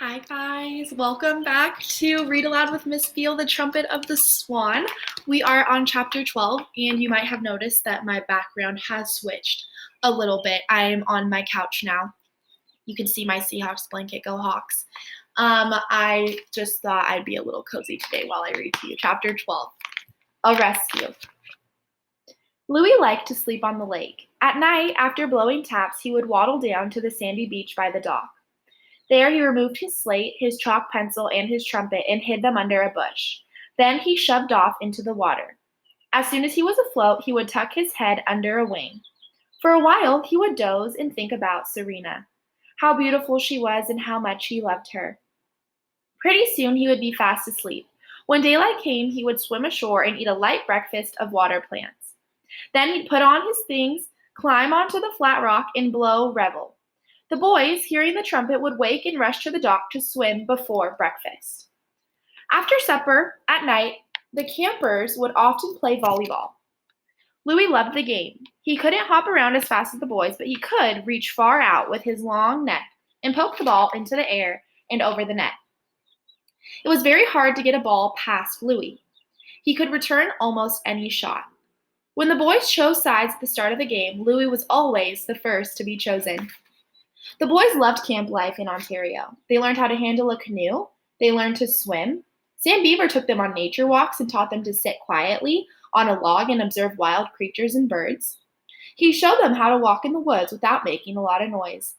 Hi guys, welcome back to Read Aloud with Miss Beale, the Trumpet of the Swan. We are on chapter 12 and you might have noticed that my background has switched a little bit. I am on my couch now. You can see my Seahawks blanket, go Hawks. I just thought I'd be a little cozy today while I read to you. Chapter 12, A Rescue. Louis liked to sleep on the lake. At night, after blowing taps, he would waddle down to the sandy beach by the dock. There he removed his slate, his chalk pencil, and his trumpet and hid them under a bush. Then he shoved off into the water. As soon as he was afloat, he would tuck his head under a wing. For a while, he would doze and think about Serena, how beautiful she was and how much he loved her. Pretty soon he would be fast asleep. When daylight came, he would swim ashore and eat a light breakfast of water plants. Then he'd put on his things, climb onto the flat rock, and blow revel. The boys, hearing the trumpet, would wake and rush to the dock to swim before breakfast. After supper, at night, the campers would often play volleyball. Louis loved the game. He couldn't hop around as fast as the boys, but he could reach far out with his long neck and poke the ball into the air and over the net. It was very hard to get a ball past Louis. He could return almost any shot. When the boys chose sides at the start of the game, Louis was always the first to be chosen. The boys loved camp life in Ontario. They learned how to handle a canoe. They learned to swim. Sam Beaver took them on nature walks and taught them to sit quietly on a log and observe wild creatures and birds. He showed them how to walk in the woods without making a lot of noise.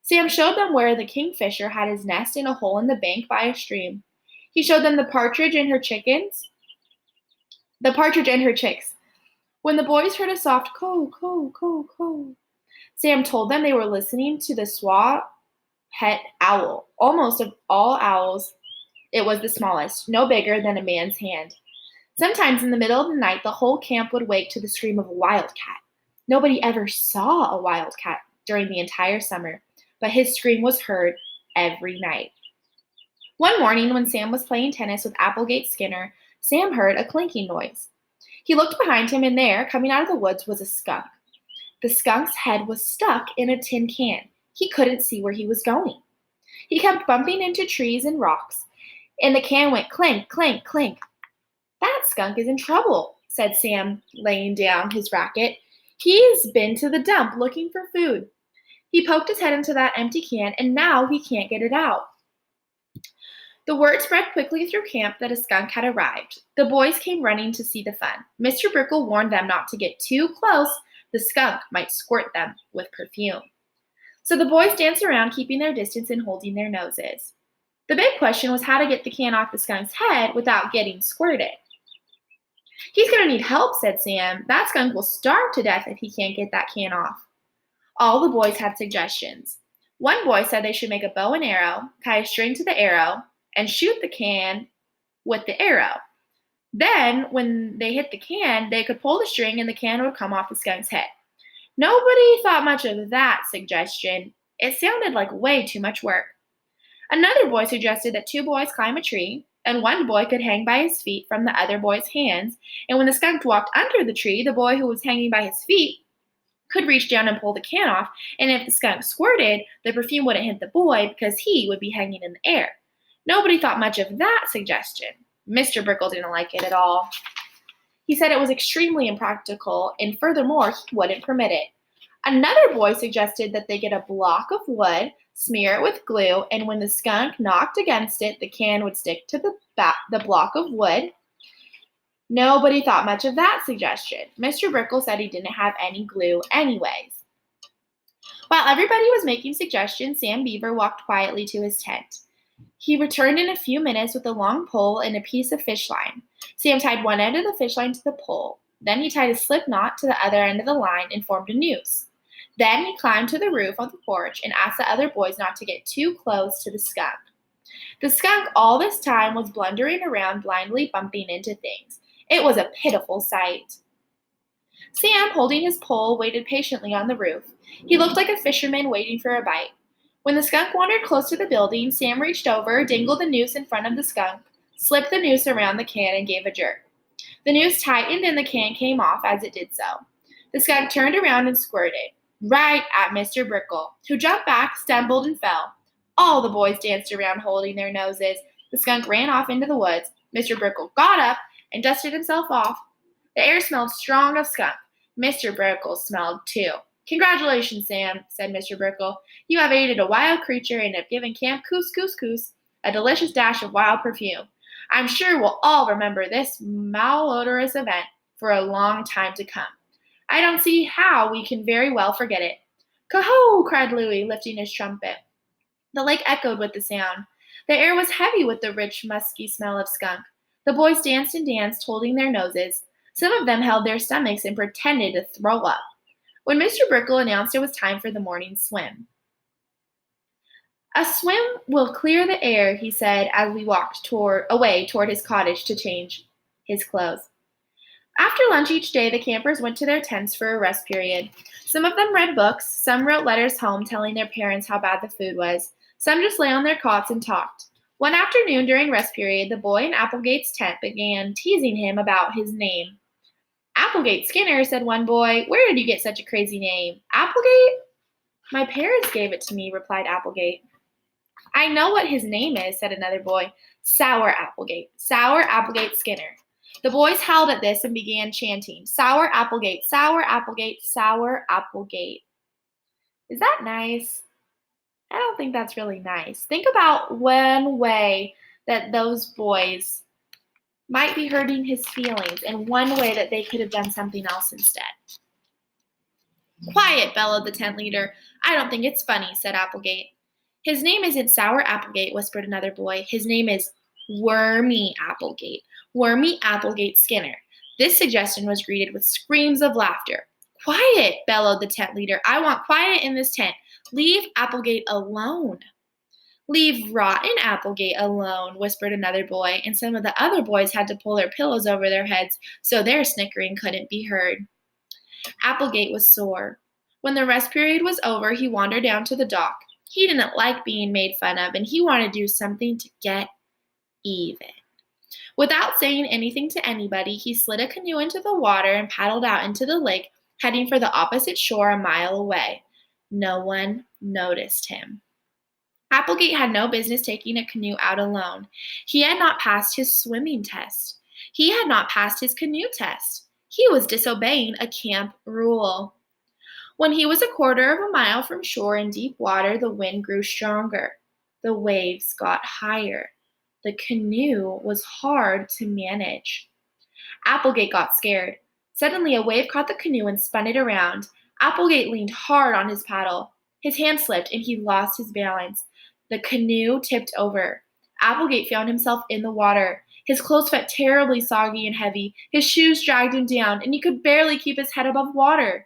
Sam showed them where the kingfisher had his nest in a hole in the bank by a stream. He showed them the partridge and her chicks. When the boys heard a soft coo, coo, coo, coo, Sam told them they were listening to the swa het owl. Almost of all owls, it was the smallest, no bigger than a man's hand. Sometimes in the middle of the night, the whole camp would wake to the scream of a wildcat. Nobody ever saw a wildcat during the entire summer, but his scream was heard every night. One morning, when Sam was playing tennis with Applegate Skinner, Sam heard a clinking noise. He looked behind him, and there, coming out of the woods, was a skunk. The skunk's head was stuck in a tin can. He couldn't see where he was going. He kept bumping into trees and rocks, and the can went clink, clink, clink. That skunk is in trouble, said Sam, laying down his racket. He's been to the dump looking for food. He poked his head into that empty can, and now he can't get it out. The word spread quickly through camp that a skunk had arrived. The boys came running to see the fun. Mr. Brickle warned them not to get too close. The skunk might squirt them with perfume. So the boys danced around, keeping their distance and holding their noses. The big question was how to get the can off the skunk's head without getting squirted. He's going to need help, said Sam. That skunk will starve to death if he can't get that can off. All the boys had suggestions. One boy said they should make a bow and arrow, tie a string to the arrow, and shoot the can with the arrow. Then, when they hit the can, they could pull the string and the can would come off the skunk's head. Nobody thought much of that suggestion. It sounded like way too much work. Another boy suggested that two boys climb a tree, and one boy could hang by his feet from the other boy's hands, and when the skunk walked under the tree, the boy who was hanging by his feet could reach down and pull the can off, and if the skunk squirted, the perfume wouldn't hit the boy because he would be hanging in the air. Nobody thought much of that suggestion. Mr. Brickle didn't like it at all. He said it was extremely impractical, and furthermore, he wouldn't permit it. Another boy suggested that they get a block of wood, smear it with glue, and when the skunk knocked against it, the can would stick to the block of wood. Nobody thought much of that suggestion. Mr. Brickle said he didn't have any glue anyways. While everybody was making suggestions, Sam Beaver walked quietly to his tent. He returned in a few minutes with a long pole and a piece of fish line. Sam tied one end of the fish line to the pole. Then he tied a slip knot to the other end of the line and formed a noose. Then he climbed to the roof of the porch and asked the other boys not to get too close to the skunk. The skunk all this time was blundering around, blindly bumping into things. It was a pitiful sight. Sam, holding his pole, waited patiently on the roof. He looked like a fisherman waiting for a bite. When the skunk wandered close to the building, Sam reached over, dangled the noose in front of the skunk, slipped the noose around the can, and gave a jerk. The noose tightened and the can came off as it did so. The skunk turned around and squirted right at Mr. Brickle, who jumped back, stumbled, and fell. All the boys danced around holding their noses. The skunk ran off into the woods. Mr. Brickle got up and dusted himself off. The air smelled strong of skunk. Mr. Brickle smelled too. Congratulations, Sam, said Mr. Brickle. You have aided a wild creature and have given Camp Coos Coos Coos a delicious dash of wild perfume. I'm sure we'll all remember this malodorous event for a long time to come. I don't see how we can very well forget it. Coho! Cried Louis, lifting his trumpet. The lake echoed with the sound. The air was heavy with the rich, musky smell of skunk. The boys danced and danced, holding their noses. Some of them held their stomachs and pretended to throw up. When Mr. Brickle announced it was time for the morning swim. A swim will clear the air, he said as we walked away toward his cottage to change his clothes. After lunch each day, the campers went to their tents for a rest period. Some of them read books, some wrote letters home telling their parents how bad the food was. Some just lay on their cots and talked. One afternoon during rest period, the boy in Applegate's tent began teasing him about his name. Applegate Skinner, said one boy. Where did you get such a crazy name? Applegate? My parents gave it to me, replied Applegate. I know what his name is, said another boy. Sour Applegate. Sour Applegate Skinner. The boys howled at this and began chanting, Sour Applegate, Sour Applegate, Sour Applegate. Is that nice? I don't think that's really nice. Think about one way that those boys might be hurting his feelings and one way that they could have done something else instead. Quiet, bellowed the tent leader. I don't think it's funny, said Applegate. His name isn't Sour Applegate, whispered another boy. His name is Wormy Applegate. Wormy Applegate Skinner. This suggestion was greeted with screams of laughter. Quiet, bellowed the tent leader. I want quiet in this tent. Leave Applegate alone. Leave rotten Applegate alone, whispered another boy, and some of the other boys had to pull their pillows over their heads so their snickering couldn't be heard. Applegate was sore. When the rest period was over, he wandered down to the dock. He didn't like being made fun of, and he wanted to do something to get even. Without saying anything to anybody, he slid a canoe into the water and paddled out into the lake, heading for the opposite shore a mile away. No one noticed him. Applegate had no business taking a canoe out alone. He had not passed his swimming test. He had not passed his canoe test. He was disobeying a camp rule. When he was a quarter of a mile from shore in deep water, the wind grew stronger. The waves got higher. The canoe was hard to manage. Applegate got scared. Suddenly, a wave caught the canoe and spun it around. Applegate leaned hard on his paddle. His hand slipped, and he lost his balance. The canoe tipped over. Applegate found himself in the water. His clothes felt terribly soggy and heavy. His shoes dragged him down, and he could barely keep his head above water.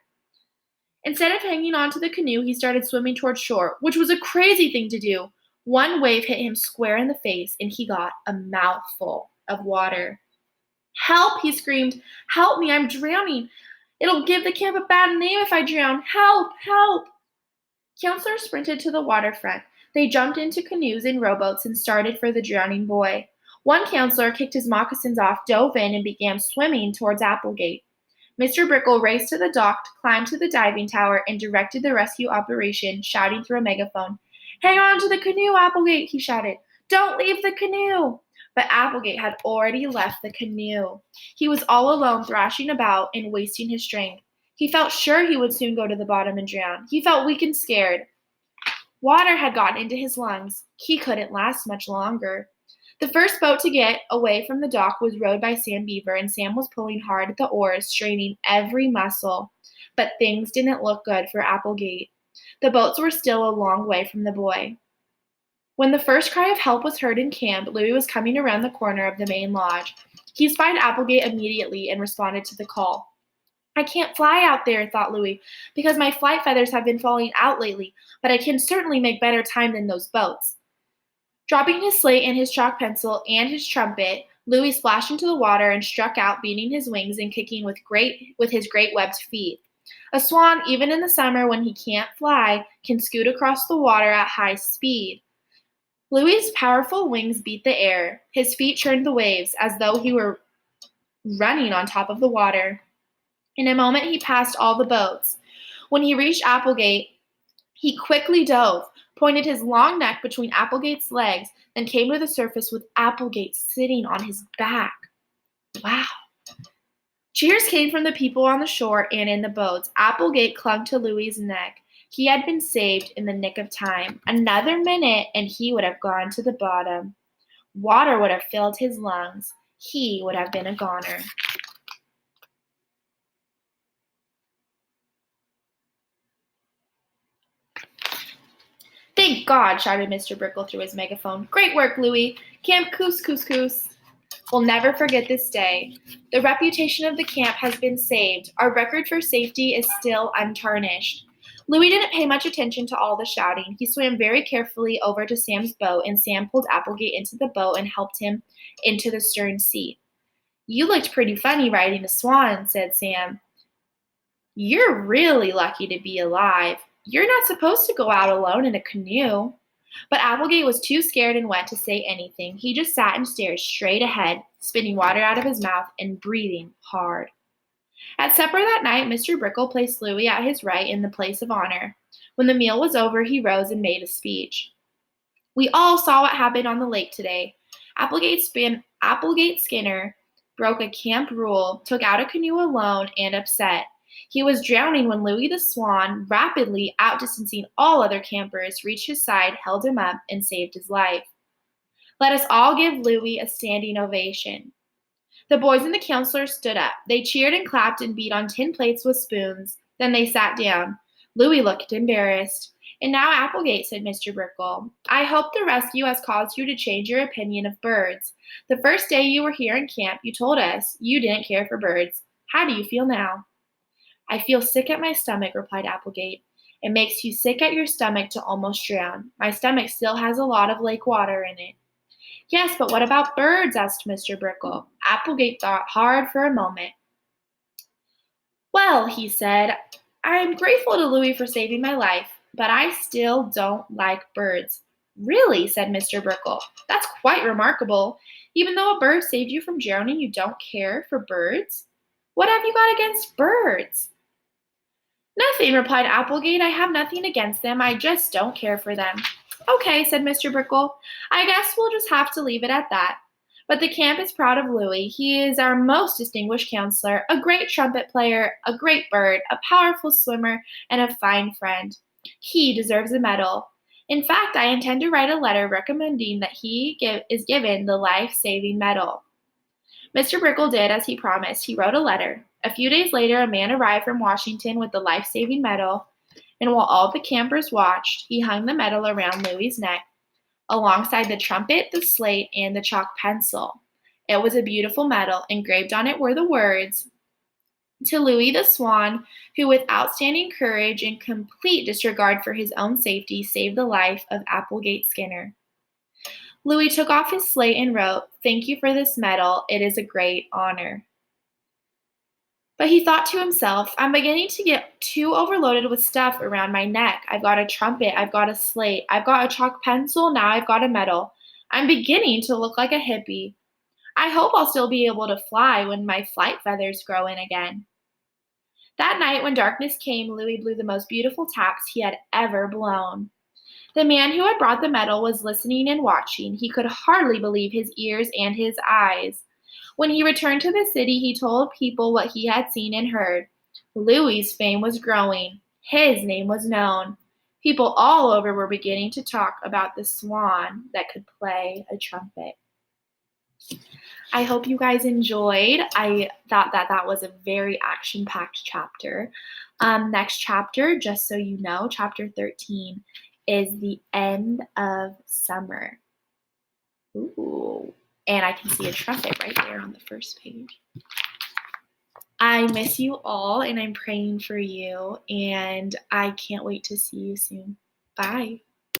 Instead of hanging onto the canoe, he started swimming toward shore, which was a crazy thing to do. One wave hit him square in the face, and he got a mouthful of water. Help, he screamed. Help me, I'm drowning. It'll give the camp a bad name if I drown. Help, help. Counselors sprinted to the waterfront. They jumped into canoes and rowboats and started for the drowning boy. One counselor kicked his moccasins off, dove in, and began swimming towards Applegate. Mr. Brickle raced to the dock, climbed to the diving tower, and directed the rescue operation, shouting through a megaphone. Hang on to the canoe, Applegate, he shouted. Don't leave the canoe. But Applegate had already left the canoe. He was all alone, thrashing about and wasting his strength. He felt sure he would soon go to the bottom and drown. He felt weak and scared. Water had gotten into his lungs. He couldn't last much longer. The first boat to get away from the dock was rowed by Sam Beaver, and Sam was pulling hard at the oars, straining every muscle. But things didn't look good for Applegate. The boats were still a long way from the boy. When the first cry of help was heard in camp, Louis was coming around the corner of the main lodge. He spied Applegate immediately and responded to the call. I can't fly out there, thought Louis, because my flight feathers have been falling out lately, but I can certainly make better time than those boats. Dropping his slate and his chalk pencil and his trumpet, Louis splashed into the water and struck out, beating his wings and kicking with his great webbed feet. A swan, even in the summer when he can't fly, can scoot across the water at high speed. Louis's powerful wings beat the air. His feet churned the waves as though he were running on top of the water. In a moment, he passed all the boats. When he reached Applegate, he quickly dove. pointed his long neck between Applegate's legs, then came to the surface with Applegate sitting on his back. Wow. Cheers came from the people on the shore and in the boats. Applegate clung to Louis's neck. He had been saved in the nick of time. Another minute and he would have gone to the bottom. Water would have filled his lungs. He would have been a goner. Thank God, shouted Mr. Brickle through his megaphone. Great work, Louis. Camp Coos Coos Coos. We'll never forget this day. The reputation of the camp has been saved. Our record for safety is still untarnished. Louis didn't pay much attention to all the shouting. He swam very carefully over to Sam's boat, and Sam pulled Applegate into the boat and helped him into the stern seat. You looked pretty funny riding a swan, said Sam. You're really lucky to be alive. You're not supposed to go out alone in a canoe. But Applegate was too scared and wet to say anything. He just sat and stared straight ahead, spitting water out of his mouth and breathing hard. At supper that night, Mr. Brickle placed Louis at his right in the place of honor. When the meal was over, he rose and made a speech. We all saw what happened on the lake today. Applegate Skinner broke a camp rule, took out a canoe alone, and upset. He was drowning when Louis the Swan, rapidly outdistancing all other campers, reached his side, held him up, and saved his life. Let us all give Louis a standing ovation. The boys and the counselors stood up. They cheered and clapped and beat on tin plates with spoons. Then they sat down. Louis looked embarrassed. And now, Applegate, said Mr. Brickle, I hope the rescue has caused you to change your opinion of birds. The first day you were here in camp, you told us you didn't care for birds. How do you feel now? I feel sick at my stomach, replied Applegate. It makes you sick at your stomach to almost drown. My stomach still has a lot of lake water in it. Yes, but what about birds? Asked Mr. Brickle. Applegate thought hard for a moment. Well, he said, I'm grateful to Louis for saving my life, but I still don't like birds. Really, said Mr. Brickle. That's quite remarkable. Even though a bird saved you from drowning, you don't care for birds? What have you got against birds? Nothing, replied Applegate. I have nothing against them. I just don't care for them. Okay, said Mr. Brickle. I guess we'll just have to leave it at that. But the camp is proud of Louis. He is our most distinguished counselor, a great trumpet player, a great bird, a powerful swimmer, and a fine friend. He deserves a medal. In fact, I intend to write a letter recommending that he is given the life-saving medal. Mr. Brickle did as he promised. He wrote a letter. A few days later, a man arrived from Washington with the life-saving medal, and while all the campers watched, he hung the medal around Louis's neck, alongside the trumpet, the slate, and the chalk pencil. It was a beautiful medal. Engraved on it were the words, to Louis the Swan, who with outstanding courage and complete disregard for his own safety saved the life of Applegate Skinner. Louis took off his slate and wrote, Thank you for this medal. It is a great honor. But he thought to himself, I'm beginning to get too overloaded with stuff around my neck. I've got a trumpet, I've got a slate, I've got a chalk pencil, now I've got a medal. I'm beginning to look like a hippie. I hope I'll still be able to fly when my flight feathers grow in again. That night, when darkness came, Louis blew the most beautiful taps he had ever blown. The man who had brought the medal was listening and watching. He could hardly believe his ears and his eyes. When he returned to the city, he told people what he had seen and heard. Louis's fame was growing. His name was known. People all over were beginning to talk about the swan that could play a trumpet. I hope you guys enjoyed. I thought that was a very action-packed chapter. Next chapter, just so you know, chapter 13, is the end of summer. Ooh. And I can see a trumpet right there on the first page. I miss you all, and I'm praying for you, and I can't wait to see you soon. Bye.